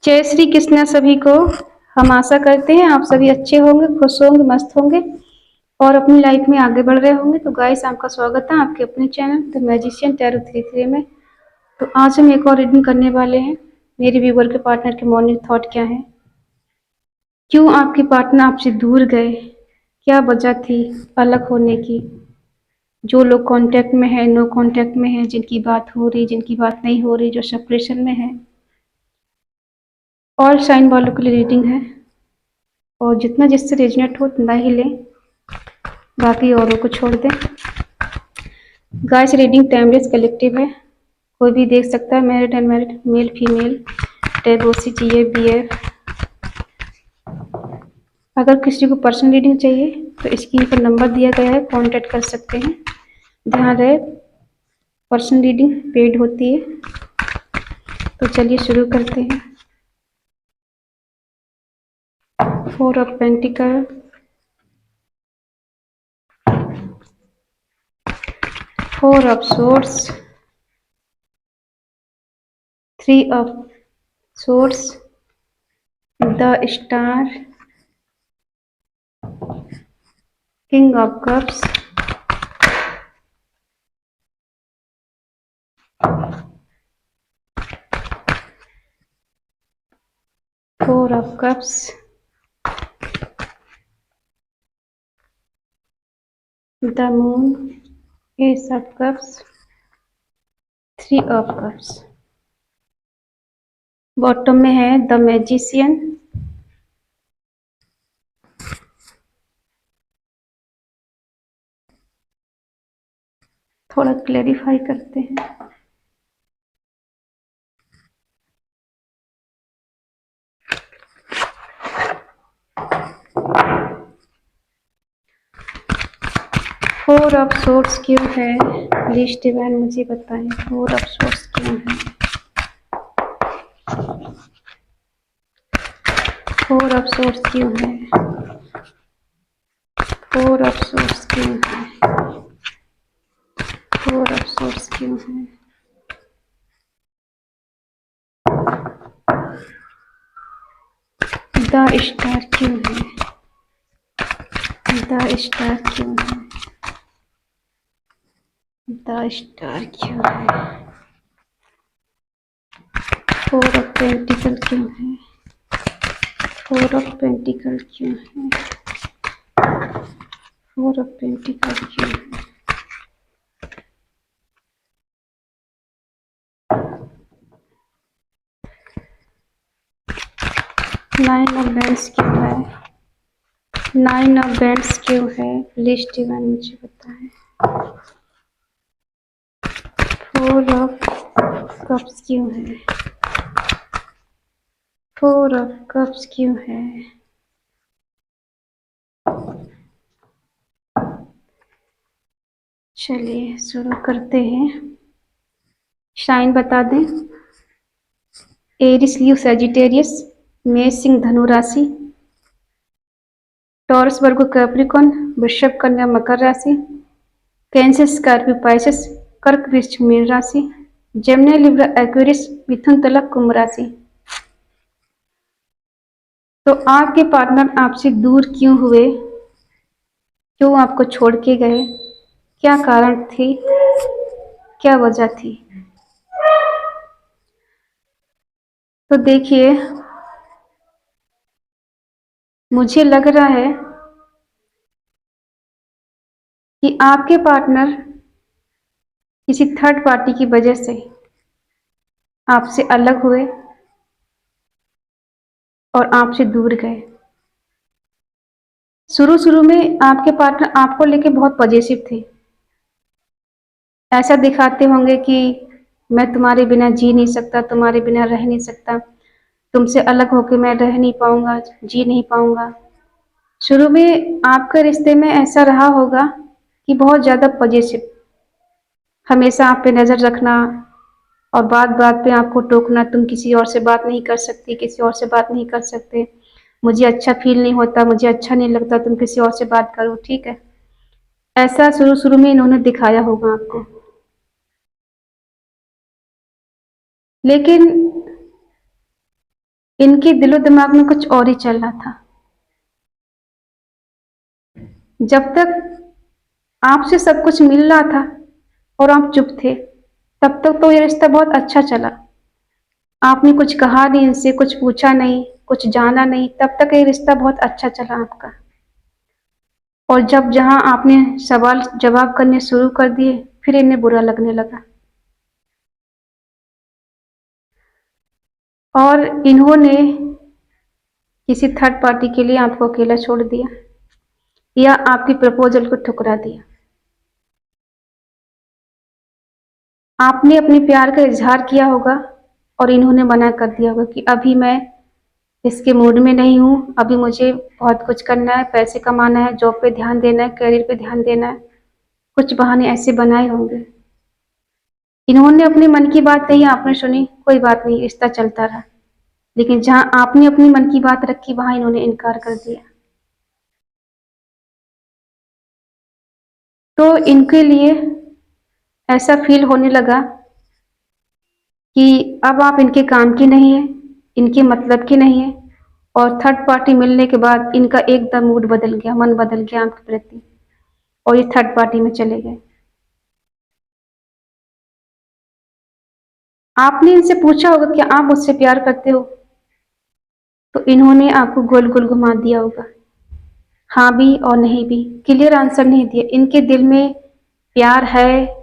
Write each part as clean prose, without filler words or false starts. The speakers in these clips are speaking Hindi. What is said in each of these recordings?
जय श्री कृष्णा सभी को। हम आशा करते हैं आप सभी अच्छे होंगे, खुश होंगे, मस्त होंगे और अपनी लाइफ में आगे बढ़ रहे होंगे। तो गाइस, आपका स्वागत है आपके अपने चैनल द मैजिशियन टैरो 33 में। तो आज हम एक और रीडिंग करने वाले हैं। मेरे व्यूवर के पार्टनर के मॉर्निंग थॉट क्या है, क्यों आपके पार्टनर आपसे दूर गए, क्या वजह थी अलग होने की। जो लोग कांटेक्ट में है, नो कांटेक्ट में है, जिनकी बात हो रही, जिनकी बात नहीं हो रही, जो सेपरेशन में है। और साइन वालों के लिए रीडिंग है और जितना जिससे रेजनेट हो उतना ही लें, बाकी औरों को छोड़ दें। गाइस, रीडिंग टाइमलेस कलेक्टिव है, कोई भी देख सकता है, मैरिड अनमैरिड, मेल फीमेल, टेबोसी चाहिए, बीएफ। अगर किसी को पर्सनल रीडिंग चाहिए तो स्क्रीन पर नंबर दिया गया है, कांटेक्ट कर सकते हैं। ध्यान रहे, पर्सनल रीडिंग पेड होती है। तो चलिए शुरू करते हैं। 4 of pentacle, 4 of source, 3 of source, the star, king of cups, 4 of cups, the moon, S of cups, 3 of cups. Bottom में है द मैजिशियन, थोड़ा क्लैरिफाई करते हैं। फोर ऑफ सोर्स क्यों है, प्लीज डिवाइन मुझे बताएं, 4 ऑफ सोर्स क्यों है। 4 ऑफ सोर्स क्यों है, 4 ऑफ सोर्स क्यों है, 4 ऑफ सोर्स क्यों है। द स्टार क्यों है, द स्टार क्यों है, द स्टार क्यों है। 4 ऑफ पेंटिकल क्यों है, 4 ऑफ पेंटिकल क्यों है, 4 ऑफ पेंटिकल क्यों है। 9 ऑफ बैंड्स क्यों है, 9 ऑफ बैंड्स क्यों है, प्लीज डिवाइन मुझे बताएं। 4 ऑफ कप्स क्यों है, 4 ऑफ कप्स क्यों है। चलिए शुरू करते हैं। साइन बता दें, एरिस लीव सैजिटेरियस, मेष सिंह धनु राशि, टॉरस वर्गो कैप्रिकॉन, वृषभ कन्या मकर राशि, कैंसर स्कॉर्पियो पाइसेस, कर्क वृश्चिक मीन राशि, जेमिनी लिब्रा एक्वेरियस, मिथुन तुला कुंभ राशि। तो आपके पार्टनर आपसे दूर क्यों हुए, क्यों आपको छोड़ के गए, क्या कारण थी, क्या वजह थी। तो देखिए, मुझे लग रहा है कि आपके पार्टनर किसी थर्ड पार्टी की वजह से आपसे अलग हुए और आपसे दूर गए। शुरू शुरू में आपके पार्टनर आपको लेके बहुत पॉजिटिव थे, ऐसा दिखाते होंगे कि मैं तुम्हारे बिना जी नहीं सकता, तुम्हारे बिना रह नहीं सकता, तुमसे अलग होकर मैं रह नहीं पाऊंगा, जी नहीं पाऊंगा। शुरू में आपके रिश्ते में ऐसा रहा होगा कि बहुत ज़्यादा पॉजिटिव, हमेशा आप पे नज़र रखना और बात बात पे आपको टोकना, तुम किसी और से बात नहीं कर सकती, किसी और से बात नहीं कर सकते, मुझे अच्छा फील नहीं होता, मुझे अच्छा नहीं लगता, तुम किसी और से बात करो, ठीक है। ऐसा शुरू शुरू में इन्होंने दिखाया होगा आपको। लेकिन इनके दिलो दिमाग में कुछ और ही चल रहा था। जब तक आपसे सब कुछ मिल रहा था और आप चुप थे, तब तक तो ये रिश्ता बहुत अच्छा चला। आपने कुछ कहा नहीं इनसे, कुछ पूछा नहीं, कुछ जाना नहीं, तब तक ये रिश्ता बहुत अच्छा चला आपका। और जब जहाँ आपने सवाल जवाब करने शुरू कर दिए, फिर इन्हें बुरा लगने लगा और इन्होंने किसी थर्ड पार्टी के लिए आपको अकेला छोड़ दिया या आपकी प्रपोजल को ठुकरा दिया। आपने अपने प्यार का इजहार किया होगा और इन्होंने मना कर दिया होगा कि अभी मैं इसके मूड में नहीं हूँ, अभी मुझे बहुत कुछ करना है, पैसे कमाना है, जॉब पे ध्यान देना है, करियर पे ध्यान देना है। कुछ बहाने ऐसे बनाए होंगे। इन्होंने अपने मन की बात कही, आपने सुनी, कोई बात नहीं, रिश्ता चलता रहा। लेकिन जहां आपने अपनी मन की बात रखी, वहां इन्होंने इनकार कर दिया। तो इनके लिए ऐसा फील होने लगा कि अब आप इनके काम की नहीं है, इनके मतलब की नहीं है। और थर्ड पार्टी मिलने के बाद इनका एकदम मूड बदल गया, मन बदल गया आपके प्रति, और ये थर्ड पार्टी में चले गए। आपने इनसे पूछा होगा कि आप मुझसे प्यार करते हो, तो इन्होंने आपको गोल गोल घुमा दिया होगा। हाँ भी और नहीं भी, क्लियर आंसर नहीं दिया। इनके दिल में प्यार है,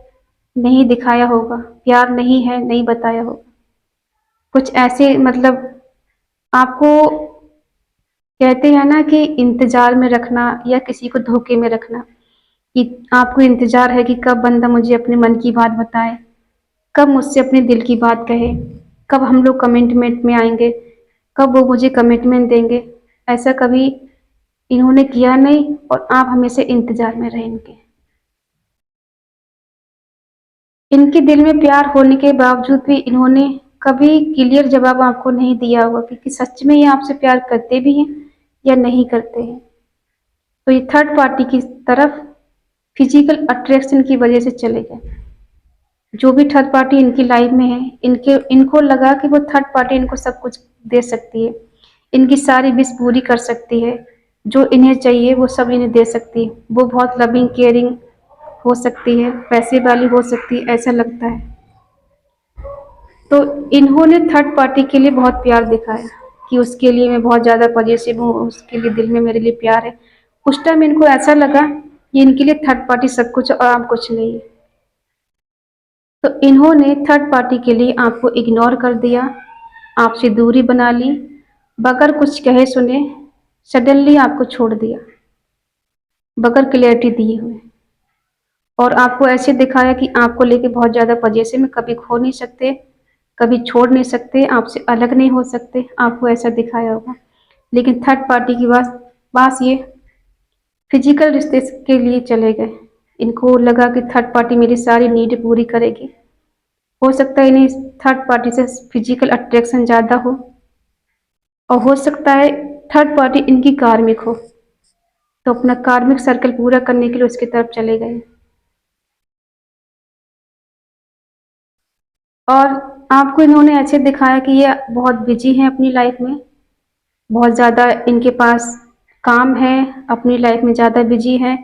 नहीं दिखाया होगा, प्यार नहीं है, नहीं बताया होगा। कुछ ऐसे मतलब आपको कहते हैं ना कि इंतजार में रखना या किसी को धोखे में रखना, कि आपको इंतजार है कि कब बंदा मुझे अपने मन की बात बताए, कब मुझसे अपने दिल की बात कहे, कब हम लोग कमिटमेंट में आएंगे, कब वो मुझे कमिटमेंट देंगे। ऐसा कभी इन्होंने किया नहीं और आप हमेशा इंतजार में रहेंगे। इनके दिल में प्यार होने के बावजूद भी इन्होंने कभी क्लियर जवाब आपको नहीं दिया होगा कि सच में ये आपसे प्यार करते भी हैं या नहीं करते हैं। तो ये थर्ड पार्टी की तरफ फिजिकल अट्रैक्शन की वजह से चले गए। जो भी थर्ड पार्टी इनकी लाइफ में है, इनको लगा कि वो थर्ड पार्टी इनको सब कुछ दे सकती है, इनकी सारी विश पूरी कर सकती है, जो इन्हें चाहिए वो सब इन्हें दे सकती है। वो बहुत लविंग केयरिंग हो सकती है, पैसे वाली हो सकती है, ऐसा लगता है। तो इन्होंने थर्ड पार्टी के लिए बहुत प्यार दिखाया कि उसके लिए मैं बहुत ज़्यादा पॉजिटिव हूँ, उसके लिए दिल में मेरे लिए प्यार है। उस टाइम इनको ऐसा लगा कि इनके लिए थर्ड पार्टी सब कुछ और आप कुछ नहीं है। तो इन्होंने थर्ड पार्टी के लिए आपको इग्नोर कर दिया, आपसे दूरी बना ली, बगैर कुछ कहे सुने सडनली आपको छोड़ दिया, बगैर क्लैरिटी दिए हुए। और आपको ऐसे दिखाया कि आपको लेके बहुत ज़्यादा पजेसिव में, कभी खो नहीं सकते, कभी छोड़ नहीं सकते, आपसे अलग नहीं हो सकते, आपको ऐसा दिखाया होगा। लेकिन थर्ड पार्टी की पास ये फिजिकल रिश्ते के लिए चले गए। इनको लगा कि थर्ड पार्टी मेरी सारी नीड पूरी करेगी। हो सकता है इन्हें थर्ड पार्टी से फिजिकल अट्रैक्शन ज़्यादा हो, और हो सकता है थर्ड पार्टी इनकी कार्मिक हो, तो अपना कार्मिक सर्कल पूरा करने के लिए उसकी तरफ चले गए। और आपको इन्होंने ऐसे दिखाया कि ये बहुत बिजी हैं अपनी लाइफ में, बहुत ज़्यादा इनके पास काम है, अपनी लाइफ में ज़्यादा बिजी हैं,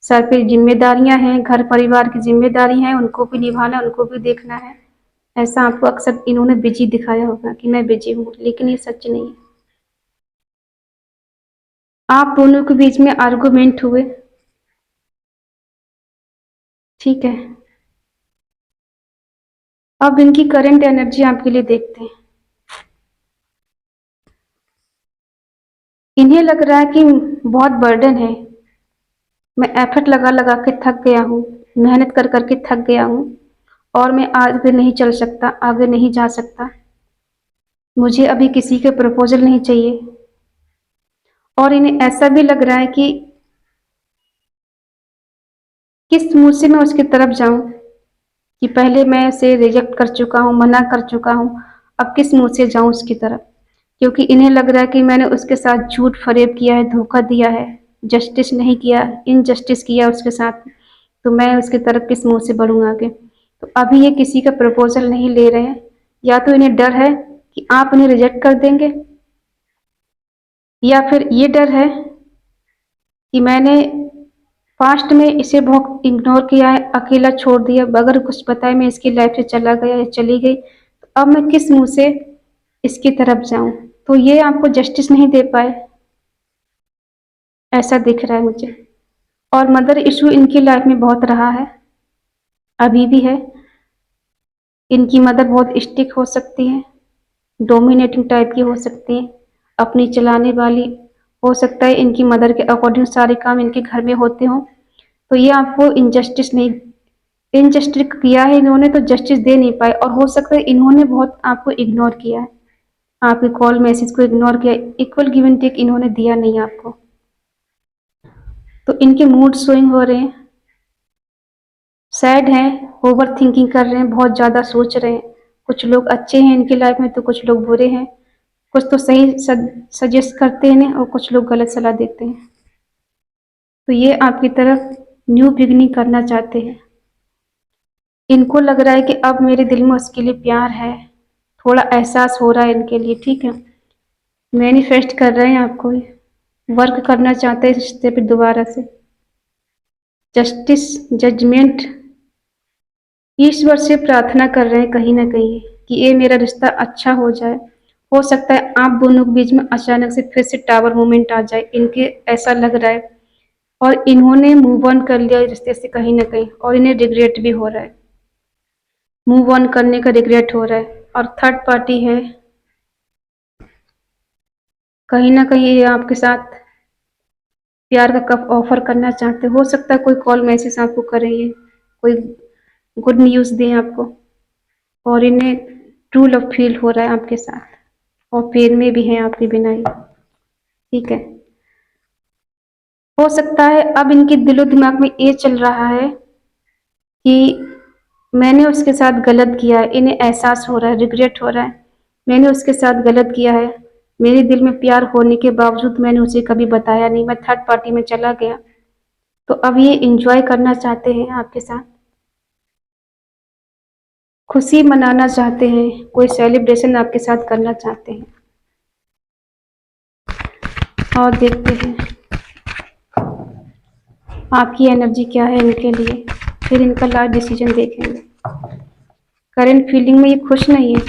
सर पे जिम्मेदारियां हैं, घर परिवार की जिम्मेदारी हैं, उनको भी निभाना, उनको भी देखना है। ऐसा आपको अक्सर इन्होंने बिजी दिखाया होगा कि मैं बिजी हूँ, लेकिन ये सच नहीं है। आप दोनों के बीच में आर्गुमेंट हुए, ठीक है। अब इनकी करंट एनर्जी आपके लिए देखते हैं। इन्हें लग रहा है कि बहुत बर्डन है, मैं एफर्ट लगा लगा के थक गया हूँ, मेहनत कर करके थक गया हूँ, और मैं आगे नहीं चल सकता, आगे नहीं जा सकता, मुझे अभी किसी के प्रपोजल नहीं चाहिए। और इन्हें ऐसा भी लग रहा है कि किस मुंह से मैं उसकी तरफ जाऊं, कि पहले मैं उसे रिजेक्ट कर चुका हूं, मना कर चुका हूं, अब किस मुंह से जाऊं उसकी तरफ। क्योंकि इन्हें लग रहा है कि मैंने उसके साथ झूठ फरेब किया है, धोखा दिया है, जस्टिस नहीं किया, इनजस्टिस किया उसके साथ, तो मैं उसकी तरफ किस मुंह से बढ़ूँ आगे। तो अभी ये किसी का प्रपोजल नहीं ले रहे हैं, या तो इन्हें डर है कि आप उन्हें रिजेक्ट कर देंगे, या फिर ये डर है कि मैंने पास्ट में इसे बहुत इग्नोर किया है, अकेला छोड़ दिया, बगैर कुछ बताए मैं इसकी लाइफ से चला गया या चली गई, तो अब मैं किस मुंह से इसकी तरफ जाऊं। तो ये आपको जस्टिस नहीं दे पाए, ऐसा दिख रहा है मुझे। और मदर इशू इनकी लाइफ में बहुत रहा है, अभी भी है। इनकी मदर बहुत स्टिक हो सकती है, डोमिनेटिंग टाइप की हो सकती है, अपनी चलाने वाली। हो सकता है इनकी मदर के अकॉर्डिंग सारे काम इनके घर में होते हों, तो ये आपको इनजस्टिस नहीं, इनजस्टिस किया है इन्होंने, तो जस्टिस दे नहीं पाए। और हो सकता है इन्होंने बहुत आपको इग्नोर किया है, आपके कॉल मैसेज को इग्नोर किया, इक्वल गिव एंड टेक इन्होंने दिया नहीं आपको। तो इनके मूड स्विंग हो रहे हैं, सैड हैं, ओवर थिंकिंग कर रहे हैं, बहुत ज़्यादा सोच रहे हैं। कुछ लोग अच्छे हैं इनकी लाइफ में तो कुछ लोग बुरे हैं, कुछ तो सही सजेस्ट करते हैं और कुछ लोग गलत सलाह देते हैं। तो ये आपकी तरफ न्यू बिगनिंग करना चाहते हैं। इनको लग रहा है कि अब मेरे दिल में उसके लिए प्यार है, थोड़ा एहसास हो रहा है इनके लिए, ठीक है। मैनिफेस्ट कर रहे हैं आपको, वर्क करना चाहते हैं इस रिश्ते पे दोबारा से। जस्टिस, जजमेंट, ईश्वर से प्रार्थना कर रहे हैं कहीं ना कहीं कि ये मेरा रिश्ता अच्छा हो जाए। हो सकता है आप दोनों के बीच में अचानक से फिर से टावर मोमेंट आ जाए, इनके ऐसा लग रहा है। और इन्होंने मूव ऑन कर लिया रिश्ते से कहीं ना कहीं, और इन्हें रिग्रेट भी हो रहा है, मूव ऑन करने का रिग्रेट हो रहा है। और थर्ड पार्टी है, कहीं ना कहीं ये आपके साथ प्यार का कप ऑफर करना चाहते हो सकता है कोई कॉल मैसेज आपको करे, ये कोई गुड न्यूज़ दें आपको, और इन्हें ट्रू लव फील हो रहा है आपके साथ, और पेन में भी है आपके बिना ही, ठीक है। हो सकता है अब इनके दिलो दिमाग में ये चल रहा है कि मैंने उसके साथ गलत किया है, इन्हें एहसास हो रहा है, रिग्रेट हो रहा है, मैंने उसके साथ गलत किया है, मेरे दिल में प्यार होने के बावजूद मैंने उसे कभी बताया नहीं, मैं थर्ड पार्टी में चला गया। तो अब ये इंजॉय करना चाहते हैं आपके साथ, खुशी मनाना चाहते हैं, कोई सेलिब्रेशन आपके साथ करना चाहते हैं। और देखते हैं आपकी एनर्जी क्या है इनके लिए, फिर इनका लास्ट डिसीजन देखेंगे। करंट फीलिंग में ये खुश नहीं है,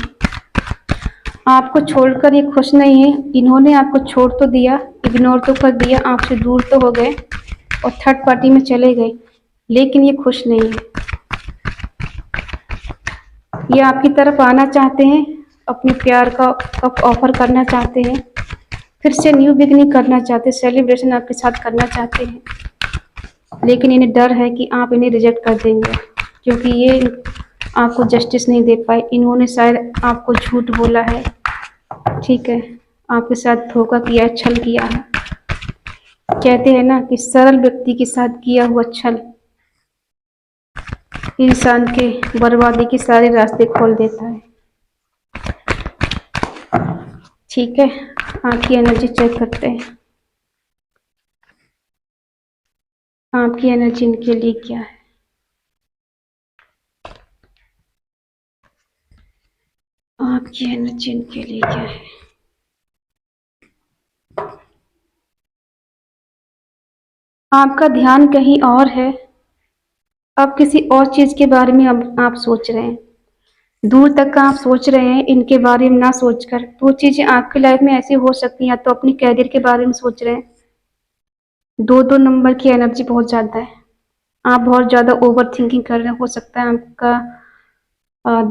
आपको छोड़कर ये खुश नहीं है। इन्होंने आपको छोड़ तो दिया, इग्नोर तो कर दिया, आपसे दूर तो हो गए और थर्ड पार्टी में चले गए, लेकिन ये खुश नहीं है। ये आपकी तरफ आना चाहते हैं, अपने प्यार का कप ऑफर करना चाहते हैं, फिर से न्यू बिगनिंग करना चाहते हैं, सेलिब्रेशन आपके साथ करना चाहते हैं, लेकिन इन्हें डर है कि आप इन्हें रिजेक्ट कर देंगे, क्योंकि ये आपको जस्टिस नहीं दे पाए। इन्होंने शायद आपको झूठ बोला है, ठीक है, आपके साथ धोखा किया, छल किया है। कहते हैं ना कि सरल व्यक्ति के साथ किया हुआ छल इंसान के बर्बादी के सारे रास्ते खोल देता है, ठीक है। आपकी एनर्जी चेक करते हैं, आपकी एनर्जी इनके लिए क्या है। आपकी एनर्जी इनके लिए क्या है। आपका ध्यान कहीं और है, अब किसी और चीज के बारे में अब आप सोच रहे हैं, दूर तक का आप सोच रहे हैं, इनके बारे में ना सोचकर। दो चीजें आपकी लाइफ में ऐसी हो सकती हैं, या तो अपनी कैरियर के बारे में सोच रहे हैं, दो नंबर की एनर्जी बहुत ज्यादा है, आप बहुत ज्यादा ओवर थिंकिंग कर रहे हैं। हो सकता है आपका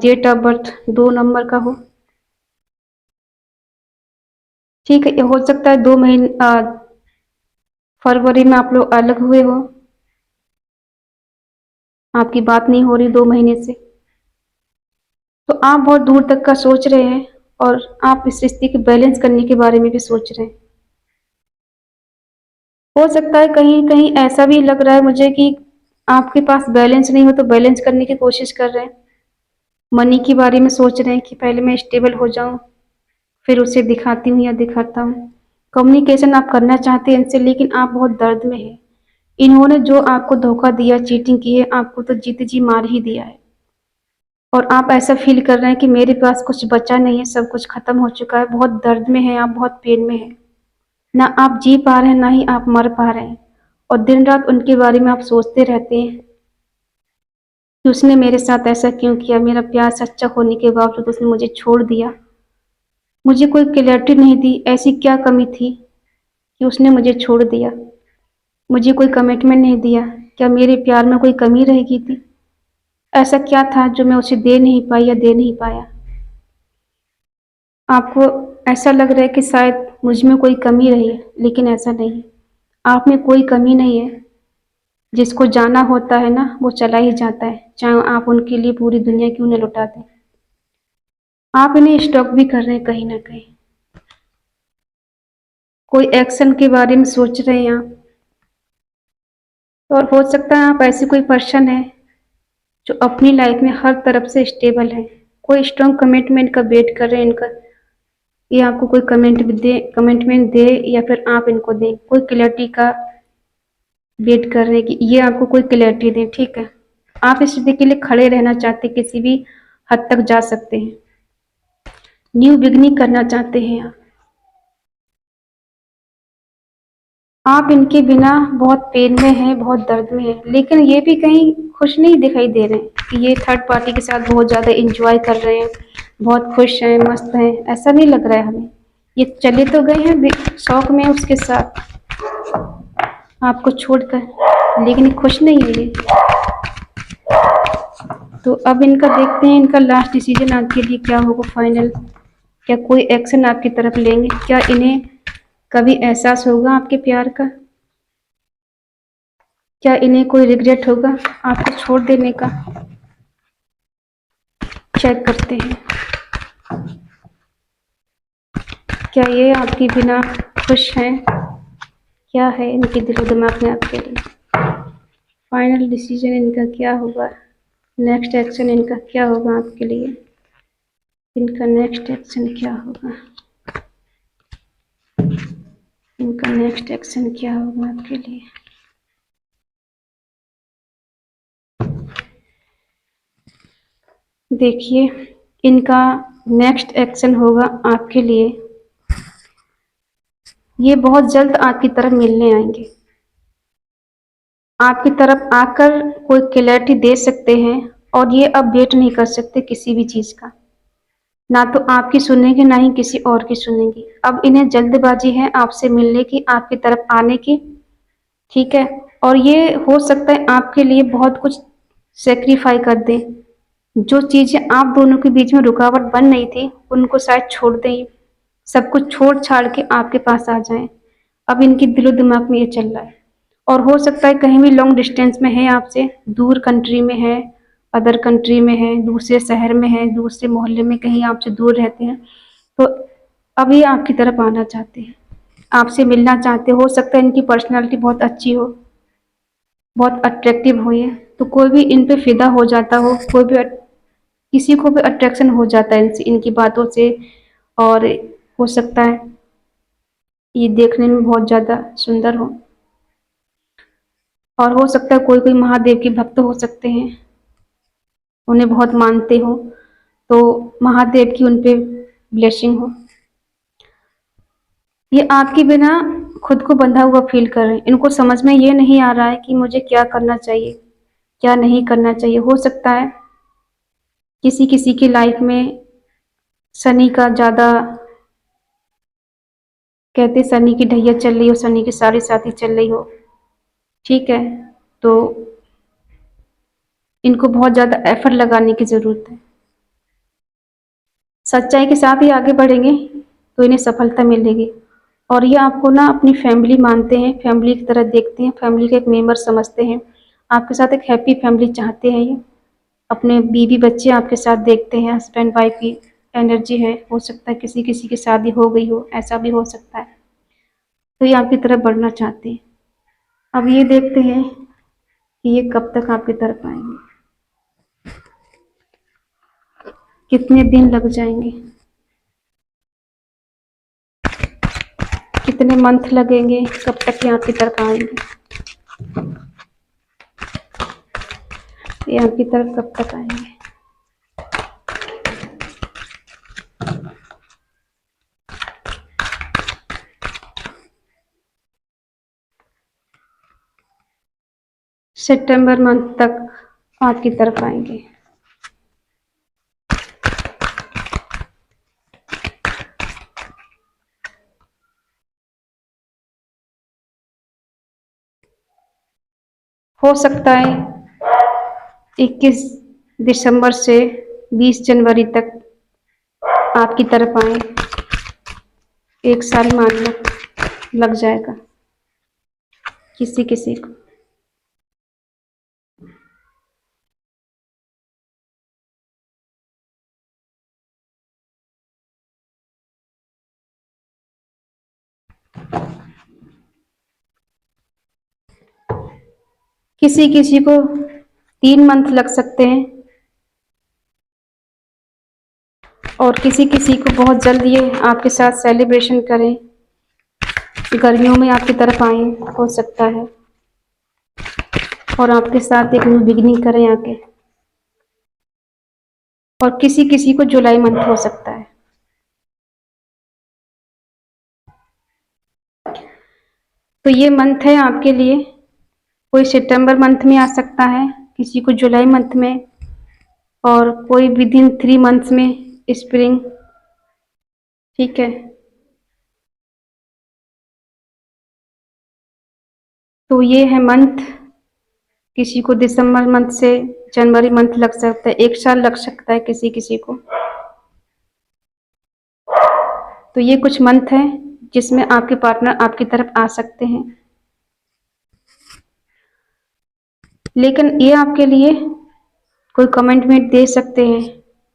डेट ऑफ बर्थ 2 नंबर का हो, ठीक है। ये हो सकता है 2 महीने फरवरी में आप लोग अलग हुए हो, आपकी बात नहीं हो रही 2 महीने से, तो आप बहुत दूर तक का सोच रहे हैं, और आप इस रिश्ते के बैलेंस करने के बारे में भी सोच रहे हैं। हो सकता है कहीं कहीं ऐसा भी लग रहा है मुझे कि आपके पास बैलेंस नहीं हो, तो बैलेंस करने की कोशिश कर रहे हैं। मनी के बारे में सोच रहे हैं कि पहले मैं स्टेबल हो जाऊं, फिर उसे दिखाती हूँ या दिखाता हूँ। कम्युनिकेशन आप करना चाहते हैं इनसे, लेकिन आप बहुत दर्द में हैं। इन्होंने जो आपको धोखा दिया, चीटिंग की है, आपको तो जीते जी मार ही दिया है। और आप ऐसा फ़ील कर रहे हैं कि मेरे पास कुछ बचा नहीं है, सब कुछ ख़त्म हो चुका है, बहुत दर्द में हैं आप, बहुत पेन में हैं। ना आप जी पा रहे हैं, ना ही आप मर पा रहे हैं और दिन-रात उनके बारे में आप सोचते रहते हैं कि उसने मेरे साथ ऐसा क्यों किया? मेरा प्यार सच्चा होने के बावजूद उसने मुझे छोड़ दिया। मुझे कोई क्लैरिटी नहीं दी, ऐसी क्या कमी थी कि उसने मुझे छोड़ दिया? मुझे कोई कमिटमेंट नहीं दिया, क्या मेरे प्यार में कोई कमी रह गई थी? ऐसा क्या था जो मैं उसे दे नहीं पाई या दे नहीं पाया? आपको ऐसा लग रहा है कि शायद मुझ में कोई कमी रही है, लेकिन ऐसा नहीं है। आप में कोई कमी नहीं है। जिसको जाना होता है ना, वो चला ही जाता है, चाहे आप उनके लिए पूरी दुनिया क्यों न लुटा दें। आप इन्हें स्टॉक भी कर रहे हैं कहीं न कहीं। कोई एक्शन के बारे में सोच रहे हैं आप, और हो सकता है आप ऐसे कोई पर्सन है जो अपनी लाइफ में हर तरफ से स्टेबल है। कोई स्ट्रॉन्ग कमिटमेंट का वेट कर रहे हैं इनका, ये आपको कोई कमिटमेंट दे या फिर आप इनको दें। कोई क्लैरिटी का वेट कर रहे हैं कि ये आपको कोई क्लैरिटी दें, ठीक है। आप इस स्थिति के लिए खड़े रहना चाहते हैं, किसी भी हद तक जा सकते हैं। न्यू बिगनिंग करना चाहते हैं आप इनके बिना बहुत पेन में हैं, बहुत दर्द में हैं, लेकिन ये भी कहीं खुश नहीं दिखाई दे रहे हैं कि ये थर्ड पार्टी के साथ बहुत ज़्यादा एंजॉय कर रहे हैं, बहुत खुश हैं, मस्त हैं, ऐसा नहीं लग रहा है हमें। ये चले तो गए हैं शौक में उसके साथ आपको छोड़कर, लेकिन खुश नहीं है ये। तो अब इनका देखते हैं, इनका लास्ट डिसीजन आपके लिए क्या होगा फाइनल। क्या कोई एक्शन आपकी तरफ लेंगे? क्या इन्हें कभी एहसास होगा आपके प्यार का? क्या इन्हें कोई रिग्रेट होगा आपको छोड़ देने का? चेक करते हैं, क्या ये आपके बिना खुश हैं? क्या है इनके दिलो दिमाग में आपके लिए? फाइनल डिसीजन इनका क्या होगा? नेक्स्ट एक्शन इनका क्या होगा आपके लिए? इनका नेक्स्ट एक्शन क्या होगा? इनका नेक्स्ट एक्शन क्या होगा आपके लिए? देखिए, इनका नेक्स्ट एक्शन होगा आपके लिए, ये बहुत जल्द आपकी तरफ मिलने आएंगे। आपकी तरफ आकर कोई क्लैरिटी दे सकते हैं और ये अब वेट नहीं कर सकते किसी भी चीज़ का। ना तो आपकी सुनेंगे, ना ही किसी और की सुनेंगे। अब इन्हें जल्दबाजी है आपसे मिलने की, आपकी तरफ आने की, ठीक है? और ये हो सकता है आपके लिए बहुत कुछ सैक्रिफाई कर दें। जो चीज़ें आप दोनों के बीच में रुकावट बन रही थी, उनको शायद छोड़ दें। सब कुछ छोड़-छाड़ के आपके पास आ जाएँ। अब इनके दिलो-दिमाग में ये चल रहा है। और हो सकता है कहीं भी लॉन्ग डिस्टेंस में है आपसे, दूर कंट्री में है, अदर कंट्री में है, दूसरे शहर में है, दूसरे मोहल्ले में कहीं आपसे दूर रहते हैं। तो अब ये आपकी तरफ आना चाहते हैं, आपसे मिलना चाहते हैं। हो सकता है इनकी पर्सनैलिटी बहुत अच्छी हो, बहुत अट्रैक्टिव हो ये, तो कोई भी इन पे फ़िदा हो जाता हो, कोई भी किसी को भी अट्रैक्शन हो जाता है इनसे, इनकी बातों से। और हो सकता है ये देखने में बहुत ज़्यादा सुंदर हो, और हो सकता है कोई-कोई महादेव के भक्त हो सकते हैं, उन्हें बहुत मानते हो, तो महादेव की उन पे ब्लेसिंग हो। ये आपके बिना खुद को बंधा हुआ फ़ील कर रहे हैं। इनको समझ में ये नहीं आ रहा है कि मुझे क्या करना चाहिए, क्या नहीं करना चाहिए। हो सकता है किसी-किसी की लाइफ़ में शनि का ज़्यादा, कहते हैं शनि की ढैया चल रही हो, शनि की साढ़े साती चल रही हो, ठीक है? तो इनको बहुत ज़्यादा एफ़र्ट लगाने की ज़रूरत है। सच्चाई के साथ ही आगे बढ़ेंगे तो इन्हें सफलता मिलेगी। और ये आपको ना अपनी फैमिली मानते हैं, फैमिली की तरह देखते हैं, फैमिली का एक मेंबर समझते हैं। आपके साथ एक हैप्पी फैमिली चाहते हैं ये। अपने बीवी बच्चे आपके साथ देखते हैं, हस्बैंड वाइफ की एनर्जी है। हो सकता है किसी-किसी की शादी हो गई हो, ऐसा भी हो सकता है। तो ये आपकी तरफ बढ़ना चाहते हैं। अब ये देखते हैं कि ये कब तक आपकी तरफ आएँगे, कितने दिन लग जाएँगे, कितने मंथ लगेंगे, कब तक ये आपकी तरफ आएँगे, ये आपकी तरफ कब तक आएँगे। सितंबर मंथ तक आपकी तरफ आएंगे। हो सकता है 21 दिसंबर से 20 जनवरी तक आपकी तरफ आए। 1 साल मान लो लग जाएगा किसी किसी को। किसी किसी को 3 मंथ लग सकते हैं और किसी किसी को बहुत जल्द ये आपके साथ सेलिब्रेशन करें, गर्मियों में आपकी तरफ आए, हो सकता है, और आपके साथ एक न्यू बिगिनिंग करें आके। और किसी किसी को जुलाई मंथ हो सकता है। तो ये मंथ है आपके लिए। कोई सितंबर मंथ में आ सकता है, किसी को जुलाई मंथ में, और कोई विदिन 3 मंथ्स में स्प्रिंग। ठीक है, तो ये है मंथ। किसी को दिसंबर मंथ से जनवरी मंथ लग सकता है, 1 साल लग सकता है किसी किसी को। तो ये कुछ मंथ हैं जिसमें आपके पार्टनर आपकी तरफ आ सकते हैं। लेकिन ये आपके लिए कोई कमिटमेंट दे सकते हैं,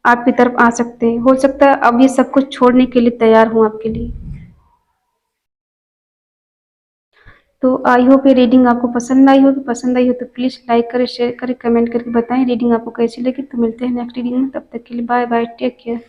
आपकी तरफ आ सकते हैं। हो सकता है अब ये सब कुछ छोड़ने के लिए तैयार हूं आपके लिए। तो आई होप ये रीडिंग आपको पसंद आई होगी। पसंद आई हो तो प्लीज़ लाइक करें, शेयर करें, कमेंट करके बताएं रीडिंग आपको कैसी लगी। तो मिलते हैं नेक्स्ट रीडिंग में, तब तक के लिए बाय बाय, टेक केयर।